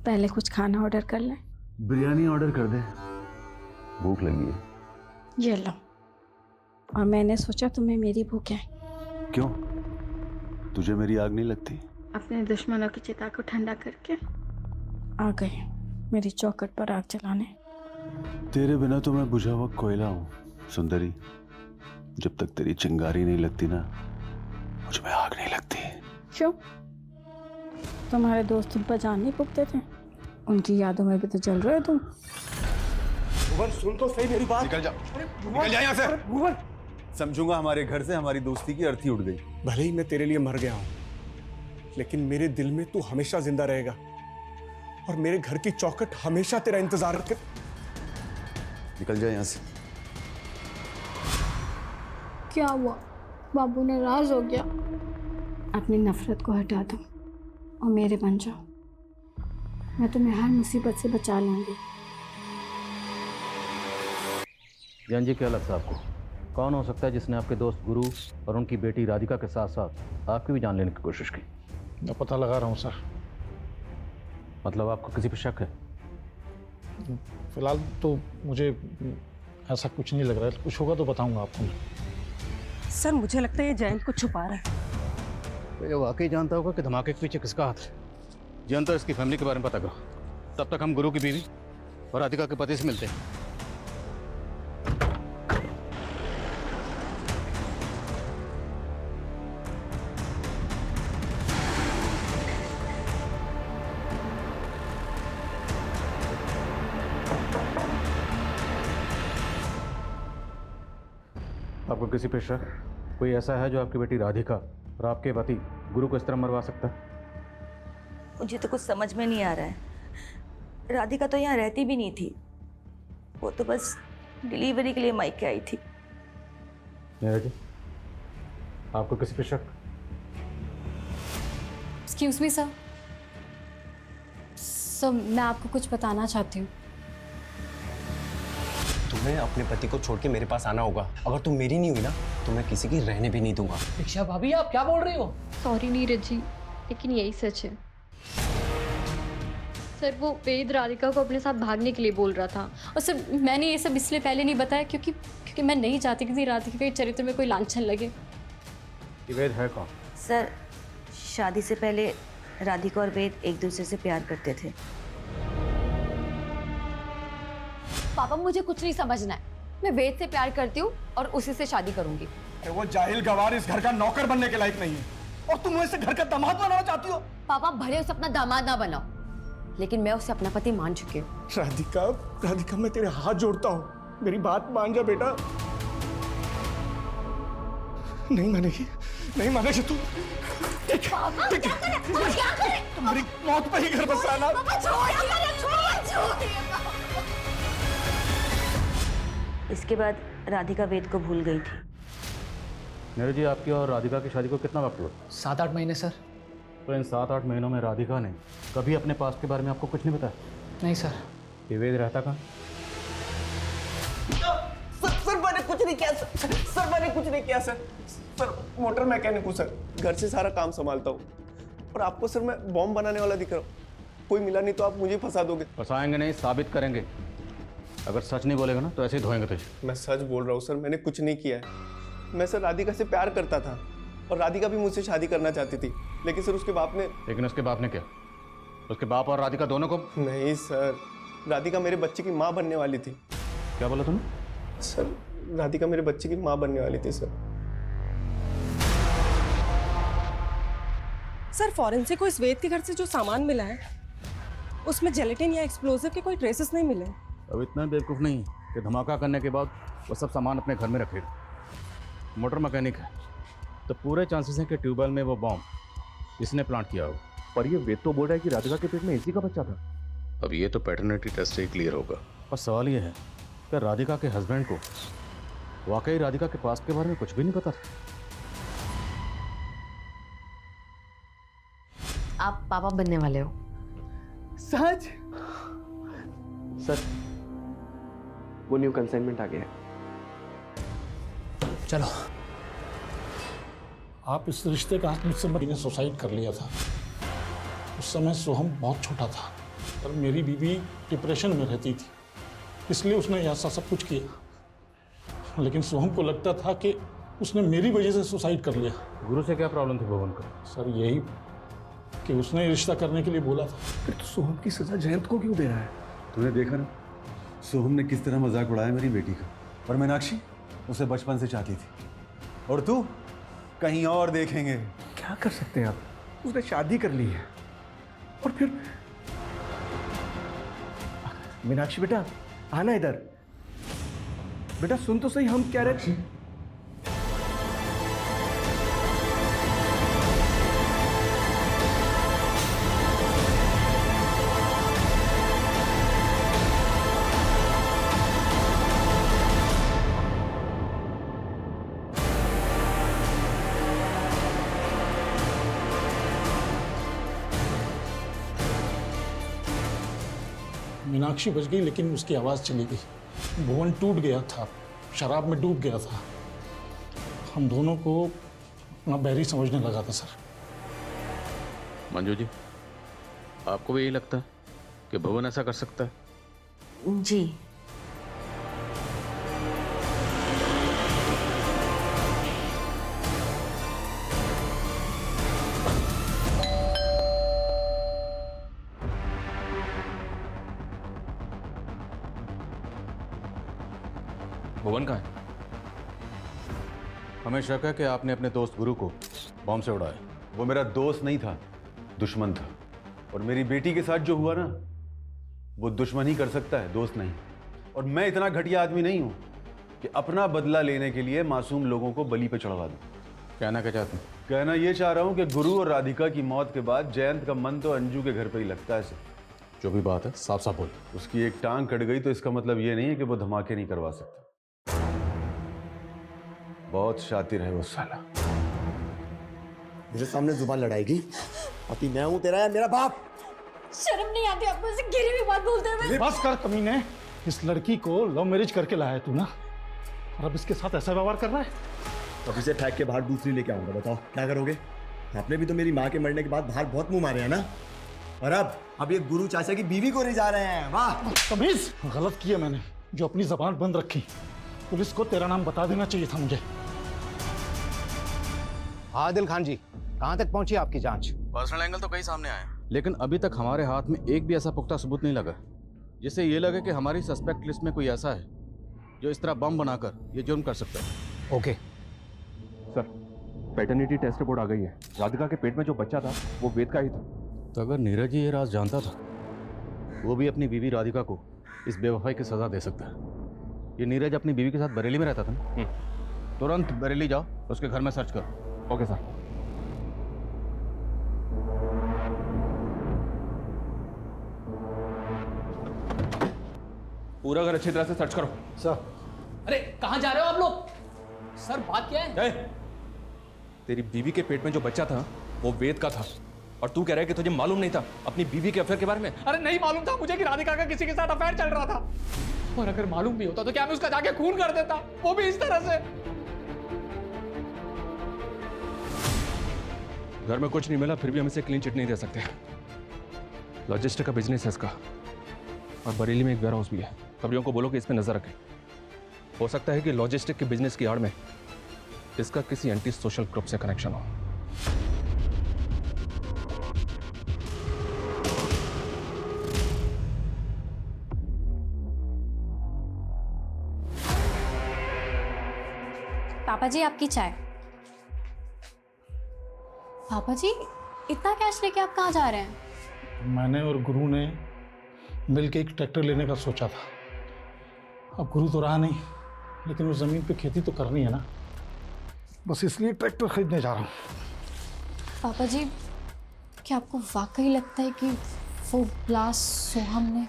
पहले कुछ खाना ऑर्डर कर लें? बिरयानी ऑर्डर कर दे, भूख लगी है। ये लो। और मैंने सोचा तुम्हें मेरी भूख है। क्यों, तुझे मेरी आग नहीं लगती? अपने दुश्मनों की चिता को ठंडा करके आ गई मेरी चौखट पर आग जलाने। तेरे बिना तो मैं बुझा हुआ कोयला हूँ सुंदरी। जब तक तेरी चिंगारी नहीं लगती ना, मुझ में आग नहीं लगती। क्यों? तुम्हारे दोस्त तुम पर जान नहीं फूकते थे? उनकी यादों में भी तो जल रहे हो तुम। भुवन सुन तो सही मेरी बात। निकल जा, निकल जा यहाँ से। भुवन, समझूंगा हमारे घर से हमारी दोस्ती की अर्थी उठ गई। भले ही मैं तेरे लिए मर गया हूं, लेकिन मेरे दिल में तू हमेशा जिंदा रहेगा और मेरे घर की चौखट हमेशा तेरा इंतजार कर। निकल जा यहाँ से। क्या हुआ? बाबू नाराज हो गया? अपनी नफरत को हटा दो और मेरे बन जाओ। मैं तुम्हें हर मुसीबत से बचा लूंगी। जान जी, क्या लगता है आपको कौन हो सकता है जिसने आपके दोस्त गुरु और उनकी बेटी राधिका के साथ साथ आपकी भी जान लेने की कोशिश की? मैं पता लगा रहा हूँ सर। मतलब आपको किसी पर शक है? फिलहाल तो मुझे ऐसा कुछ नहीं लग रहा है, कुछ होगा तो बताऊंगा आपको। सर मुझे लगता है ये जयंत कुछ छुपा रहा है। तो ये वाकई जानता होगा कि धमाके के पीछे किसका हाथ है। जानता है इसकी फैमिली के बारे में पता करो, तब तक हम गुरु की बीवी और राधिका के पति से मिलते हैं। आपको किसी पे शक? कोई ऐसा है जो आपकी बेटी राधिका और आपके पति गुरु को इस तरह मरवा सकता है? मुझे तो कुछ समझ में नहीं आ रहा है। राधिका तो यहाँ रहती भी नहीं थी, वो तो बस डिलीवरी के लिए मायके आई थी। नीरज जी, आपको किसी पे शक? Excuse me sir. सर मैं आपको कुछ बताना चाहती हूँ। तुम्हें अपने पति को छोड़ के मेरे पास आना होगा। अगर तुम मेरी नहीं हुई ना तो मैं किसी की रहने भी नहीं दूंगा। दीक्षा भाभी आप क्या बोल रही हो? सॉरी नीरज जी, लेकिन यही सच है। सर वो वेद राधिका को अपने साथ भागने के लिए बोल रहा था। और सर मैंने ये सब इसलिए पहले नहीं बताया क्योंकि मैं नहीं चाहती कि राधिका के चरित्र में कोई लांछन लगे। ये वेद है कौन? सर शादी से पहले राधिका और वेद एक दूसरे से प्यार करते थे। पापा मुझे कुछ नहीं समझना है। मैं वेद से प्यार करती हूँ और उसी से शादी करूंगी। वो जाहिल गवार इस घर का नौकर बनने के लायक नहीं है और तुम उसे घर का दामाद बनाना चाहती हो। पापा भले उसे अपना दामाद ना बनाओ, लेकिन मैं उसे अपना पति मान चुकी हूँ। राधिका, राधिका मैं तेरे हाथ जोड़ता हूँ, मेरी बात मान जा बेटा। नहीं मानेगी, नहीं मानेगी तू। तुम्हारी मौत पे ही घर बसाना। इसके बाद राधिका वेद को भूल गई थी। नीरज जी, आपकी और राधिका की शादी को कितना वक्त हुआ? 7-8 महीने सर। तो इन 7-8 महीनों में राधिका ने कभी अपने पास्ट के बारे में आपको कुछ नहीं बताया? नहीं सर। ये वेद रहता कहाँ? सर मैंने कुछ नहीं किया सर मैंने कुछ नहीं किया सर मोटर मैकेनिक हूँ सर, घर से सारा काम संभालता हूँ। और आपको सर मैं बॉम्ब बनाने वाला दिख रहा हूँ। कोई मिला नहीं तो आप मुझे फंसा दोगे। फंसाएंगे नहीं, साबित करेंगे। अगर सच नहीं बोलेगा ना तो ऐसे ही धोएंगे तुझे। मैं सच बोल रहा हूँ सर, मैंने कुछ नहीं किया है। मैं सर राधिका से प्यार करता था और राधिका भी मुझसे शादी करना चाहती थी, लेकिन सर उसके बाप ने। लेकिन उसके बाप ने क्या? उसके बाप और राधिका दोनों को? नहीं सर, राधिका मेरे बच्चे की माँ बनने वाली थी। क्या बोला तूने? सर राधिका मेरे बच्चे की माँ बनने वाली थी सर। सर फॉरेंसिक को इस वेद के घर से जो सामान मिला है उसमें जेलेटिन या एक्सप्लोजिव के कोई ट्रेसेस नहीं मिले। अब इतना बेवकूफ़ नहीं कि धमाका करने के बाद वो सब सामान अपने घर में रखेगा। मोटर मैकेनिक है तो पूरे चांसेस हैं कि ट्यूबवेल में वो बॉम्ब इसने प्लांट किया हो। पर ये वेद तो बोल रहा है कि राधिका के पेट में इसी का बच्चा था। अब ये तो पैटर्निटी टेस्ट से ही क्लियर होगा। और सवाल ये है कि राधिका के हस्बैंड को वाकई राधिका के पास्ट के बारे में कुछ भी नहीं पता था। आप पापा बनने वाले हो? सच? सर वो न्यू कंसाइनमेंट आ गया है। चलो। आप इस रिश्ते का हाथ मुझसे मैंने सुसाइड कर लिया था। उस समय सोहम बहुत छोटा था। पर मेरी बीवी डिप्रेशन में रहती थी, इसलिए उसने ऐसा सब कुछ किया। लेकिन सोहम को लगता था कि उसने मेरी वजह से सुसाइड कर लिया। गुरु से क्या प्रॉब्लम थी भुवन को? सर यही कि उसने रिश्ता करने के लिए बोला था। फिर तो सोहम की सजा जयंत को क्यों दे रहा है? तूने देखा ना सोहम ने किस तरह मजाक उड़ाया मेरी बेटी का। और मीनाक्षी उसे बचपन से चाहती थी, और तू कहीं और देखेंगे। क्या कर सकते हैं आप? उसने शादी कर ली है और फिर मीनाक्षी बेटा आना इधर। बेटा सुन तो सही, हम क्या रहे। मीनाक्षी बच गई, लेकिन उसकी आवाज़ चली गई। भुवन टूट गया था, शराब में डूब गया था। हम दोनों को अपना बैरी समझने लगा था सर। मंजू जी, आपको भी यही लगता है कि भुवन ऐसा कर सकता है? जी। भुवन कहाँ है? हमें शक है कि आपने अपने दोस्त गुरु को बॉम्ब से उड़ाया। वो मेरा दोस्त नहीं था, दुश्मन था। और मेरी बेटी के साथ जो हुआ ना, वो दुश्मन ही कर सकता है, दोस्त नहीं। और मैं इतना घटिया आदमी नहीं हूं कि अपना बदला लेने के लिए मासूम लोगों को बलि पे चढ़वा दूं। कहना क्या चाहते हैं? कहना ये चाह रहा हूं कि गुरु और राधिका की मौत के बाद जयंत का मन तो अंजू के घर पे ही लगता है। जो भी बात है साफ साफ बोल। उसकी एक टांग कट गई तो इसका मतलब ये नहीं है कि वो धमाके नहीं करवा सकता। बहुत शातिर है वो साला। मेरे सामने जुबान लड़ाएगी? पति मैं हूं तेरा या मेरा बाप? शर्म नहीं आती आपको ऐसे गिरी हुई बात बोलते हुए? बस कर कमीने, इस लड़की को लव मैरिज करके लाया है तू ना, और अब इसके साथ ऐसा व्यवहार कर रहा है। अब इसे फेंक के बाहर दूसरी लेके आऊंगा, बताओ क्या करोगे? आपने भी तो मेरी माँ के मरने के बाद बाहर बहुत मुंह मारे हैं ना, और अब ये गुरु चाचा की बीवी को रिझा रहे हैं। वाह तमीज, गलत किया मैंने जो अपनी जबान बंद रखी। पुलिस को तेरा नाम बता देना चाहिए था मुझे। आदिल खान जी, कहां तक पहुंची आपकी जांच? पर्सनल एंगल तो कई सामने आए, लेकिन अभी तक हमारे हाथ में एक भी ऐसा पुख्ता सबूत नहीं लगा जिससे ये लगे कि हमारी सस्पेक्ट लिस्ट में कोई ऐसा है जो इस तरह बम बनाकर ये जुर्म कर सकता है। Okay sir, paternity test report आ गई है। राधिका के पेट में जो बच्चा था वो वेद का ही था। तो अगर नीरज ये राज जानता था, वो भी अपनी बीवी राधिका को इस बेवफाई की सजा दे सकता है। ये नीरज अपनी बीवी के साथ बरेली में रहता था ना? तुरंत बरेली जाओ, उसके घर में सर्च करो। Okay sir. पूरा घर अच्छी तरह से सर्च करो। सर। अरे कहाँ जा रहे हो आप लोग? सर बात क्या है? तेरी बीवी के पेट में जो बच्चा था वो वेद का था, और तू कह रहा है कि तुझे मालूम नहीं था अपनी बीवी के अफेयर के बारे में? अरे नहीं मालूम था मुझे कि राधिका का किसी के साथ अफेयर चल रहा था, और अगर मालूम भी होता तो क्या मैं उसका जाके खून कर देता, वो भी इस तरह से? घर में कुछ नहीं मिला फिर भी हम इसे क्लीन चिट नहीं दे सकते। लॉजिस्टिक का बिजनेस है इसका, और बरेली में एक वेयर हाउस भी है। खबरियों को बोलो कि इस पे नजर रखें। हो सकता है कि लॉजिस्टिक के बिजनेस की आड़ में इसका किसी एंटी सोशल ग्रुप से कनेक्शन हो। पापा जी आपकी चाय। पापा जी इतना कैश लेके आप कहाँ जा रहे हैं? मैंने और गुरु ने मिलके एक ट्रैक्टर लेने का सोचा था। अब गुरु तो रहा नहीं, लेकिन उस ज़मीन पे खेती तो करनी है ना, बस इसलिए ट्रैक्टर खरीदने जा रहा हूँ। पापा जी क्या आपको वाकई लगता है कि वो ब्लास्ट सोहम ने?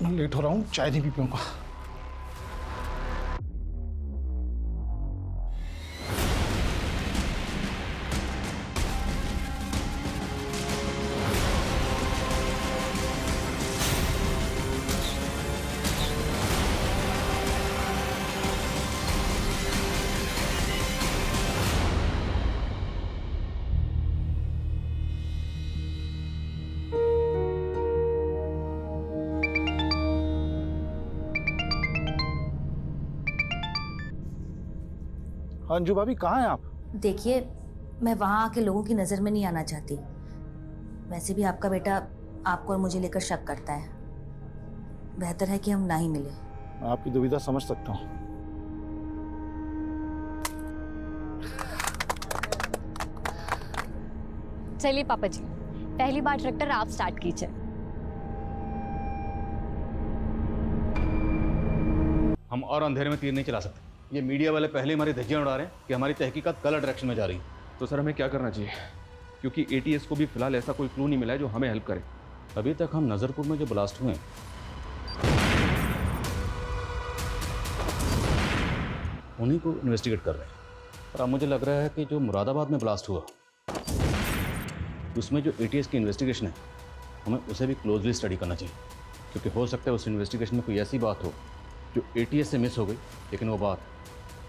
मैं लेट हो रहा हूँ, चाय नहीं पी पाऊंगा। अंजू भाभी कहाँ हैं आप? देखिए, मैं वहाँ आके लोगों की नज़र में नहीं आना चाहती। वैसे भी आपका बेटा आपको और मुझे लेकर शक करता है। बेहतर है कि हम ना ही मिले। मैं आपकी दुविधा समझ सकता हूँ। चलिए पापा जी, पहली बार ट्रैक्टर आप स्टार्ट कीजिए। हम और अंधेरे में तीर नहीं चला सकते। ये मीडिया वाले पहले हमारी धज्जियां उड़ा रहे हैं कि हमारी तहकीकात गलत डायरेक्शन में जा रही है। तो सर हमें क्या करना चाहिए, क्योंकि एटीएस को भी फिलहाल ऐसा कोई क्लू नहीं मिला है जो हमें हेल्प करे। अभी तक हम नजरपुर में जो ब्लास्ट हुए हैं उन्हीं को इन्वेस्टिगेट कर रहे हैं। और अब मुझे लग रहा है कि जो मुरादाबाद में ब्लास्ट हुआ उसमें जो एटीएस की इन्वेस्टिगेशन है हमें उसे भी क्लोजली स्टडी करना चाहिए, क्योंकि हो सकता है उस इन्वेस्टिगेशन में कोई ऐसी बात हो जो एटीएस से मिस हो गई, लेकिन वो बात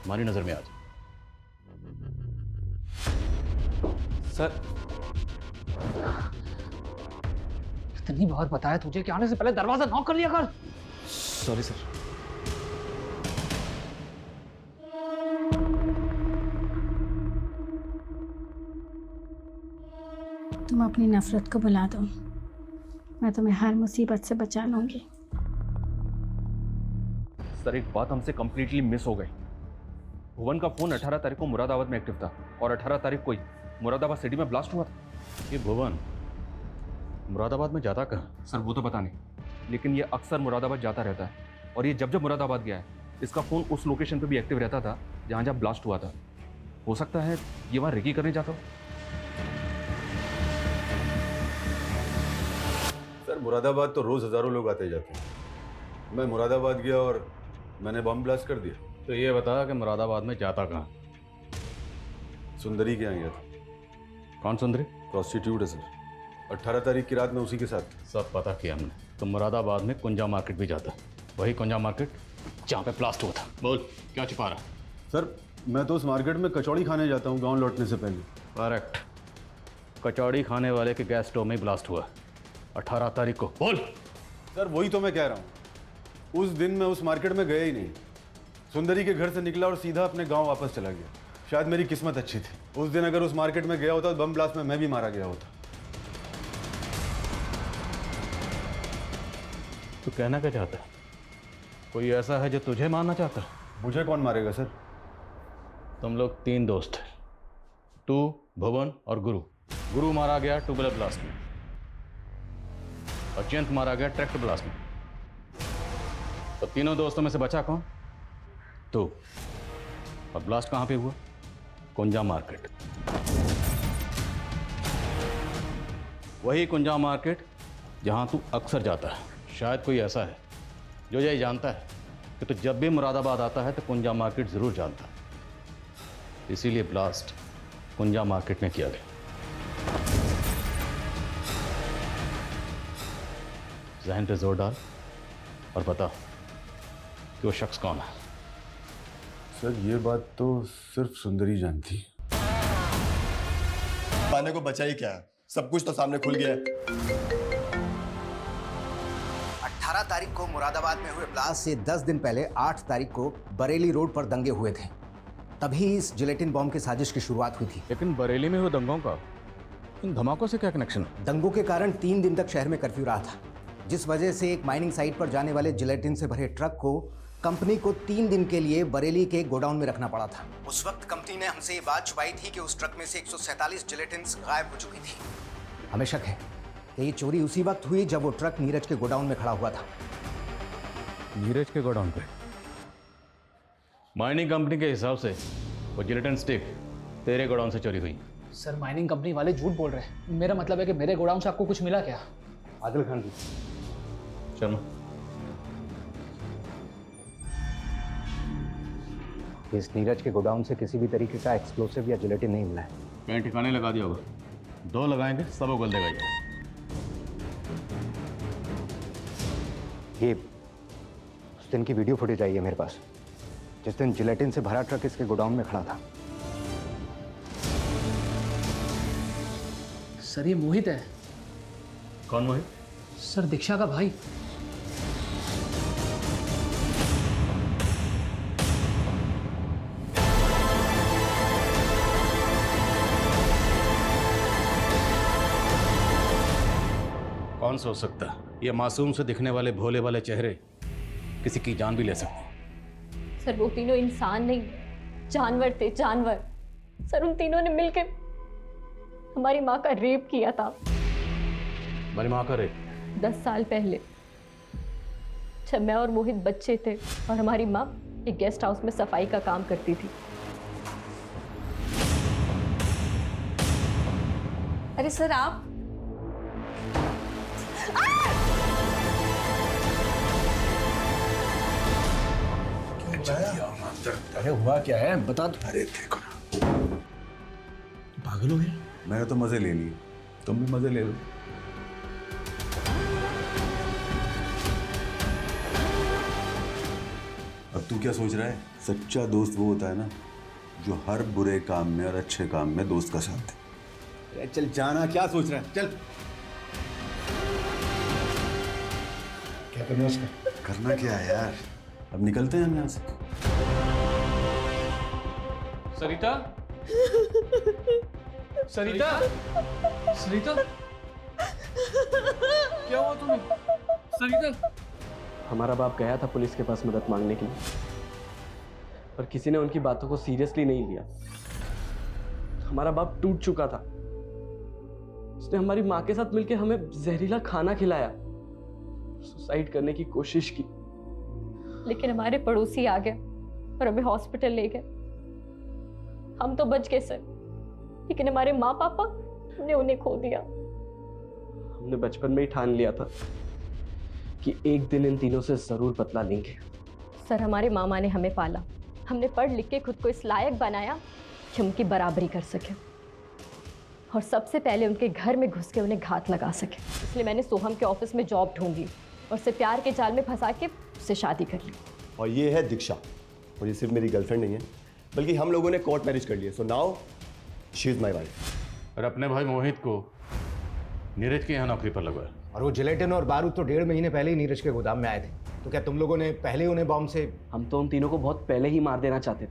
हमारी नज़र में आ जाए। सर इतनी बार बताया तुझे कि आने से पहले दरवाजा नॉक कर लिया कर। Sorry sir. तुम अपनी नफरत को भुला दो, मैं तुम्हें हर मुसीबत से बचा लूंगी। सर एक बात हमसे कंप्लीटली मिस हो गई। भुवन का फोन 18 तारीख को मुरादाबाद में एक्टिव था और 18 तारीख को ही मुरादाबाद सिटी में ब्लास्ट हुआ था। ये भुवन मुरादाबाद में जाता कहाँ? सर वो तो पता नहीं, लेकिन ये अक्सर मुरादाबाद जाता रहता है और ये जब जब मुरादाबाद गया है इसका फ़ोन उस लोकेशन पे भी एक्टिव रहता था जहाँ जहाँ ब्लास्ट हुआ था। हो सकता है ये वहाँ रेकी करने जाता हो। सर मुरादाबाद तो रोज़ हज़ारों लोग आते जाते हैं। मैं मुरादाबाद गया और मैंने बम ब्लास्ट कर दिया। तो ये बता कि मुरादाबाद में जाता कहाँ? सुंदरी के यहाँ गया था। कौन सुंदरी? प्रोस्टिट्यूट है सर। 18 तारीख की रात में उसी के साथ। सब पता किया हमने। तो मुरादाबाद में कुंजा मार्केट भी जाता, वही कुंजा मार्केट जहाँ पे ब्लास्ट हुआ था। बोल क्या छिपा रहा? सर मैं तो उस मार्केट में कचौड़ी खाने जाता हूँ गांव लौटने से पहले। करेक्ट, कचौड़ी खाने वाले के गैस स्टोव में ब्लास्ट हुआ 18 तारीख को। बोल। सर वही तो मैं कह रहा हूँ, उस दिन मैं उस मार्केट में गया ही नहीं। सुंदरी के घर से निकला और सीधा अपने गांव वापस चला गया। शायद मेरी किस्मत अच्छी थी। उस दिन अगर उस मार्केट में गया होता तो बम ब्लास्ट में मैं भी मारा गया होता। तू कहना क्या चाहता है? कोई ऐसा है जो तुझे मारना चाहता है? मुझे कौन मारेगा सर? तुम लोग 3 दोस्त हैं, तू, भुवन और गुरु। गुरु मारा गया ट्यूबवेल ब्लास्ट में और जयंत मारा गया ट्रैक्टर ब्लास्ट में। तो तीनों दोस्तों में से बचा कौन? तू। और ब्लास्ट कहाँ पे हुआ? कुंजा मार्केट। वही कुंजा मार्केट जहाँ तू अक्सर जाता है। शायद कोई ऐसा है जो ये जानता है कि तू जब भी मुरादाबाद आता है तो कुंजा मार्केट ज़रूर जानता है, इसीलिए ब्लास्ट कुंजा मार्केट में किया गया। जहन पे जोर डाल और बता कि वो शख्स कौन है। सर ये बात तो सिर्फ सुंदरी जानती। पाने को बचा ही क्या है, सब कुछ तो सामने खुल गया है। 18 तारीख को मुरादाबाद में हुए ब्लास्ट से 10 दिन पहले 8 तारीख को बरेली रोड पर दंगे हुए थे। तभी इस जिलेटिन बॉम्ब की साजिश की शुरुआत हुई थी। लेकिन बरेली में हुए दंगों का इन धमाकों से क्या कनेक्शन है? दंगों के कारण 3 दिन तक शहर में कर्फ्यू रहा था, जिस वजह से एक माइनिंग साइट पर जाने वाले जिलेटिन से भरे ट्रक को कंपनी को 3 दिन के लिए बरेली के गोडाउन में रखना पड़ा था। उस वक्त कंपनी ने हमसे ये बात छुपाई थी कि उस ट्रक में से 147 जिलेटिन्स गायब हो चुकी थी। हमें शक है कि ये चोरी उसी वक्त हुई जब वो ट्रक नीरज के गोडाउन में खड़ा हुआ था। नीरज के गोडाउन पे? माइनिंग कंपनी के हिसाब से वो जिलेटिन स्टिक तेरे गोडाउन से चोरी हुई। सर माइनिंग कंपनी वाले झूठ बोल रहे हैं। मेरा मतलब है कि मेरे गोडाउन से आपको कुछ मिला क्या? आदिल खान जी। शर्मा, इस नीरज के गोडाउन से किसी भी तरीके का एक्सप्लोसिव या जिलेटिन नहीं मिला है। कहीं ठिकाने लगा दिया होगा। 2 लगाएंगे सब उगल देगा ये उस दिन की वीडियो फुटेज आई है मेरे पास, जिस दिन जिलेटिन से भरा ट्रक इसके गोडाउन में खड़ा था। सर ये मोहित है। कौन मोहित? सर दीक्षा का भाई। इंसान सोच सकता, ये मासूम से दिखने वाले भोले वाले चेहरे किसी की जान भी ले सकते हैं। सर वो तीनों इंसान नहीं, जानवर थे, जानवर। सर उन तीनों ने मिलकर हमारी माँ का रेप किया था। हमारी माँ का रेप? 10 साल पहले, जब मैं और मोहित बच्चे थे और हमारी माँ एक गेस्ट हाउस में सफाई का काम करती थी। अरे सर आप अरे हुआ क्या है बता दो। अरे देखो ना, पागल हो गए? मैंने तो मजे ले लिए, तुम भी मजे ले लो। अब तू क्या सोच रहा है? सच्चा दोस्त वो होता है ना जो हर बुरे काम में और अच्छे काम में दोस्त का साथ दे। अरे चल जाना, क्या सोच रहा है? चल। क्या करना है उसका? करना क्या है यार, अब निकलते हैं हम यहाँ से। सरिता, सरिता, सरिता, क्या हुआ तुम्हें? सरिता, हमारा बाप गया था पुलिस के पास मदद मांगने के लिए, पर किसी ने उनकी बातों को सीरियसली नहीं लिया। हमारा बाप टूट चुका था। उसने हमारी माँ के साथ मिलकर हमें जहरीला खाना खिलाया, सुसाइड करने की कोशिश की। लेकिन हमारे पड़ोसी आ गए और हमें हॉस्पिटल ले गए। हम तो बच गए सर, लेकिन हमारे माँ पापा ने उन्हें खो दिया। हमने बचपन में ही ठान लिया था कि एक दिन इन तीनों से जरूर बदला लेंगे। सर हमारे मामा ने हमें पाला, हमने पढ़ लिख के खुद को इस लायक बनाया कि उनकी बराबरी कर सके, और सबसे पहले उनके घर में घुस के उन्हें घात लगा सके। इसलिए मैंने सोहम के ऑफिस में जॉब ढूंढ ली और उसे प्यार के जाल में फंसा के उससे शादी कर ली। और ये है दीक्षा, और ये सिर्फ मेरी गर्लफ्रेंड नहीं है बल्कि हम लोगों ने कोर्ट मैरिज कर लिया। So now she is my wife. और अपने भाई मोहित को नीरज के यहाँ नौकरी पर लगवाया। और वो जिलेटिन और बारूद तो 1.5 महीने पहले ही नीरज के गोदाम में आए थे। तो क्या तुम लोगों ने पहले ही उन्हें बॉम्ब से? हम तो उन तीनों को बहुत पहले ही मार देना चाहते थे,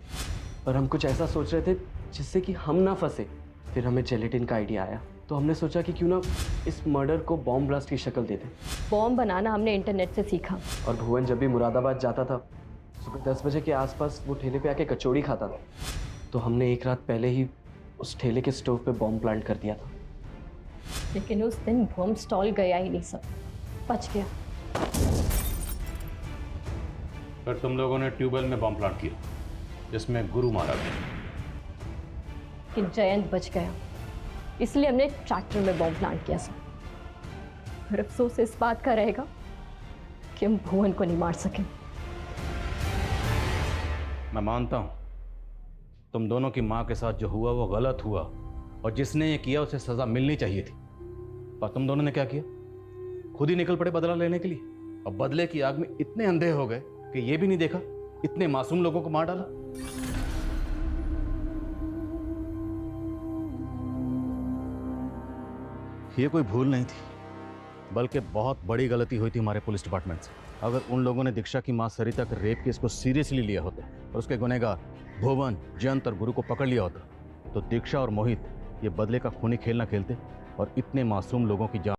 पर हम कुछ ऐसा सोच रहे थे जिससे कि हम ना फंसे। फिर हमें जेलेटिन का आइडिया आया, तो हमने सोचा कि क्यों ना इस मर्डर को बॉम्ब ब्लास्ट की शक्ल दे दें। बॉम्ब बनाना हमने इंटरनेट से सीखा। और भुवन जब भी मुरादाबाद जाता था, सुबह 10 बजे के आसपास वो ठेले पे आके कचौड़ी खाता था। तो हमने एक रात पहले ही उस ठेले के स्टोव पे बॉम्ब प्लांट कर दिया था। लेकिन उस दिन बॉम्ब स्टॉल गया ही नहीं, सब बच गया। फिर तुम लोगों ने ट्यूबवेल में बॉम्ब प्लांट किया जिसमें गुरु मारा गया। कि जयंत बच गया, इसलिए हमने ट्रैक्टर में बॉम्ब प्लांट किया सब। और अफसोस इस बात का रहेगा कि हम भुवन को नहीं मार सके। मैं मानता हूं तुम दोनों की मां के साथ जो हुआ वो गलत हुआ, और जिसने ये किया उसे सजा मिलनी चाहिए थी। पर तुम दोनों ने क्या किया? खुद ही निकल पड़े बदला लेने के लिए, और बदले की आग में इतने अंधे हो गए कि ये भी नहीं देखा इतने मासूम लोगों को मार डाला। ये कोई भूल नहीं थी, बल्कि बहुत बड़ी गलती हुई थी हमारे पुलिस डिपार्टमेंट से। अगर उन लोगों ने दीक्षा की मां सरिता के रेप केस को सीरियसली लिया होता और उसके गुनहगार भुवन, जयंत और गुरु को पकड़ लिया होता, तो दीक्षा और मोहित ये बदले का खूनी खेल ना खेलते और इतने मासूम लोगों की जान